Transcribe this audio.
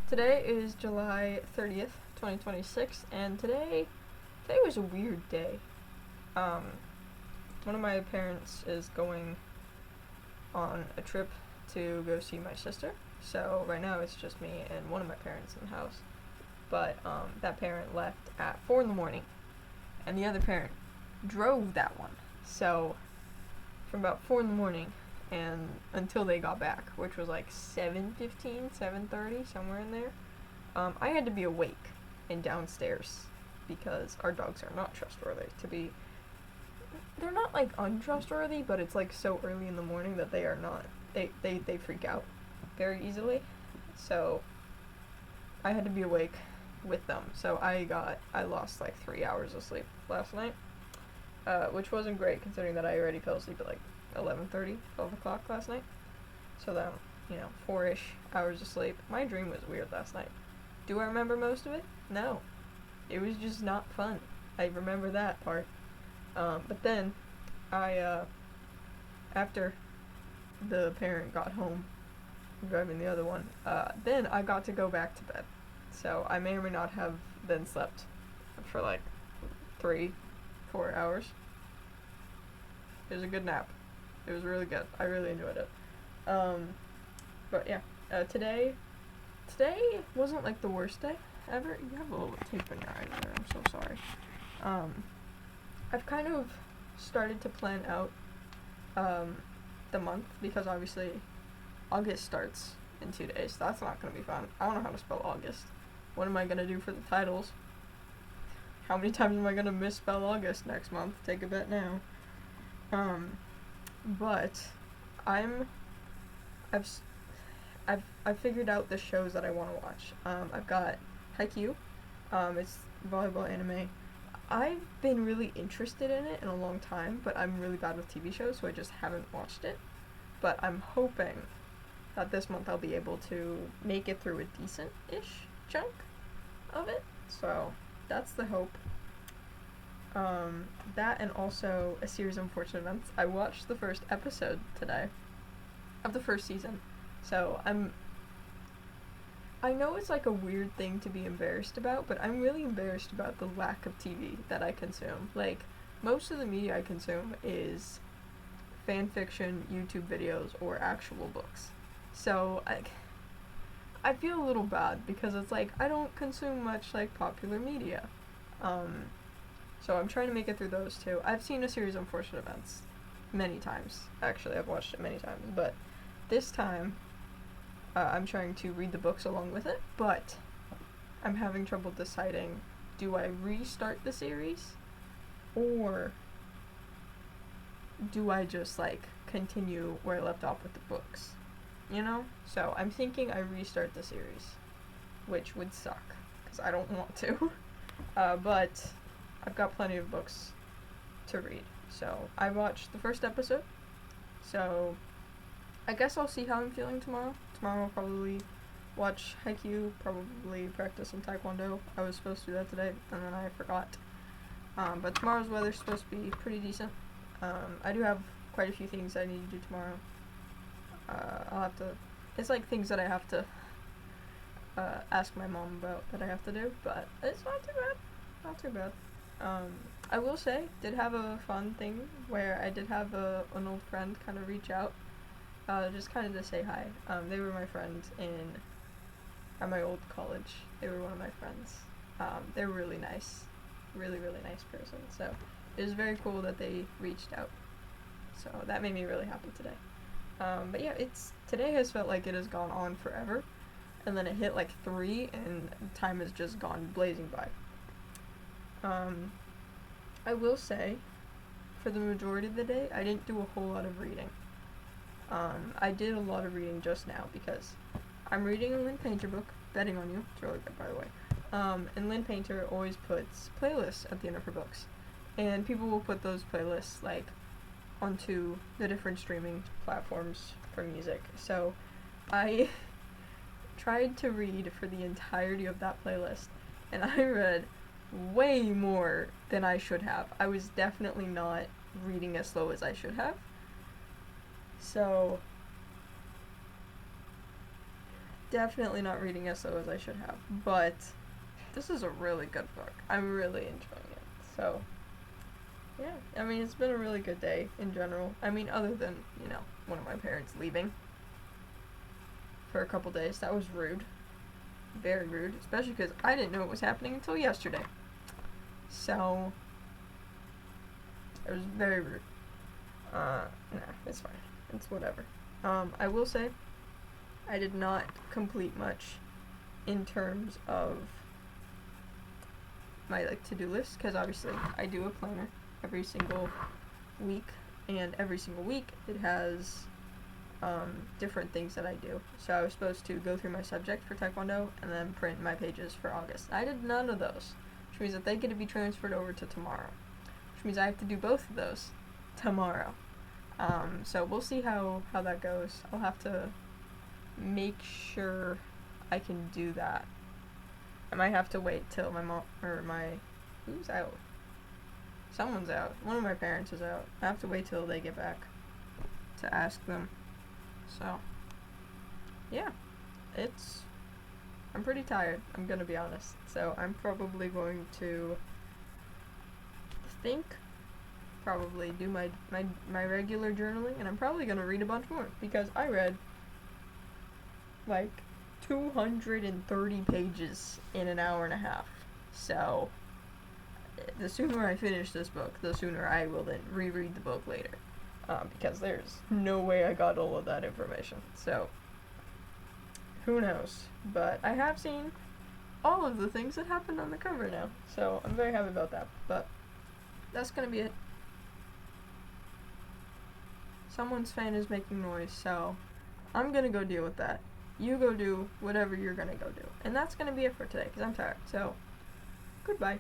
Today is July 30th, 2026, and today was a weird day. Um, One of my parents is going on a trip to go see my sister, so right now it's just me and one of my parents in the house. But that parent left at 4 in the morning, and the other parent drove that one. So from about 4 in the morning and until they got back, which was like 7:15, 7:30, somewhere in there, I had to be awake and downstairs because our dogs are not trustworthy to be. They're not like untrustworthy, but it's like so early in the morning that they are not. They freak out very easily. So I had to be awake with them. So I lost like 3 hours of sleep last night, which wasn't great considering that I already fell asleep at like 11:30, 12 o'clock last night. So then, 4-ish hours of sleep. My dream was weird last night. Do I remember most of it? No. It was just not fun. I remember that part. But then, after the parent got home, driving the other one, then I got to go back to bed. So I may or may not have then slept for like 3-4 hours. It was a good nap. It was really good. I really enjoyed it. But yeah, today wasn't like the worst day ever. You have a little tape in your eyes there. I'm so sorry. I've kind of started to plan out the month because obviously August starts in 2 days. So that's not gonna be fun. I don't know how to spell August. What am I gonna do for the titles? How many times am I gonna misspell August next month? Take a bet now. But I've figured out the shows that I want to watch. I've got Haikyuu. It's volleyball anime. I've been really interested in it in a long time, but I'm really bad with TV shows, so I just haven't watched it. But I'm hoping that this month I'll be able to make it through a decent-ish chunk of it. So that's the hope. That and also a series of unfortunate events. I watched the first episode today of the first season. So I know it's like a weird thing to be embarrassed about, but I'm really embarrassed about the lack of TV that I consume. Like, most of the media I consume is fan fiction, YouTube videos, or actual books. So I feel a little bad because it's like I don't consume much like popular media. So I'm trying to make it through those two. I've seen a series of unfortunate events many times. Actually, I've watched it many times, but this time I'm trying to read the books along with it, but I'm having trouble deciding, do I restart the series or do I just like continue where I left off with the books? So I'm thinking I restart the series, which would suck because I don't want to. But I've got plenty of books to read. So I watched the first episode. So I guess I'll see how I'm feeling tomorrow. Tomorrow I'll probably watch Haikyuu, probably practice some taekwondo. I was supposed to do that today, and then I forgot. But tomorrow's weather's supposed to be pretty decent. I do have quite a few things I need to do tomorrow. It's like things that I have to ask my mom about that I have to do, but it's not too bad. Not too bad. I will say, did have a fun thing where I did have an old friend kind of reach out, just kind of to say hi. They were my friends at my old college. They were one of my friends. They were really nice, really, really nice person. So it was very cool that they reached out. So that made me really happy today. But yeah, today has felt like it has gone on forever, and then it hit like 3, and time has just gone blazing by. I will say, for the majority of the day, I didn't do a whole lot of reading. I did a lot of reading just now because I'm reading a Lynn Painter book, Betting on You. It's really good, by the way. And Lynn Painter always puts playlists at the end of her books, and people will put those playlists like onto the different streaming platforms for music. So I tried to read for the entirety of that playlist, and I read way more than I should have. I was definitely not reading as slow as I should have. So definitely not reading as slow as I should have, but this is a really good book. I'm really enjoying it. So, yeah, I mean, it's been a really good day in general. I mean, other than, one of my parents leaving for a couple days. That was rude. Very rude, especially because I didn't know it was happening until yesterday. So, it was very rude. Nah, it's fine. It's whatever. I will say, I did not complete much in terms of my, to-do list, because obviously I do a planner every single week, and every single week it has, different things that I do. So I was supposed to go through my subject for Taekwondo, and then print my pages for August. I did none of those, which means that they get to be transferred over to tomorrow, which means I have to do both of those tomorrow. So we'll see how that goes. I'll have to make sure I can do that. I might have to wait till my mom, or who's out? Someone's out. One of my parents is out. I have to wait till they get back to ask them. So, yeah. I'm pretty tired, I'm gonna be honest. So I'm probably going to probably do my regular journaling, and I'm probably gonna read a bunch more, because I read 230 pages in an hour and a half. So, the sooner I finish this book, the sooner I will then reread the book later. Because there's no way I got all of that information. So, who knows? But I have seen all of the things that happened on the cover now. So, I'm very happy about that. But, that's gonna be it. Someone's fan is making noise, so I'm gonna go deal with that. You go do whatever you're gonna go do. And that's gonna be it for today, because I'm tired. So, goodbye.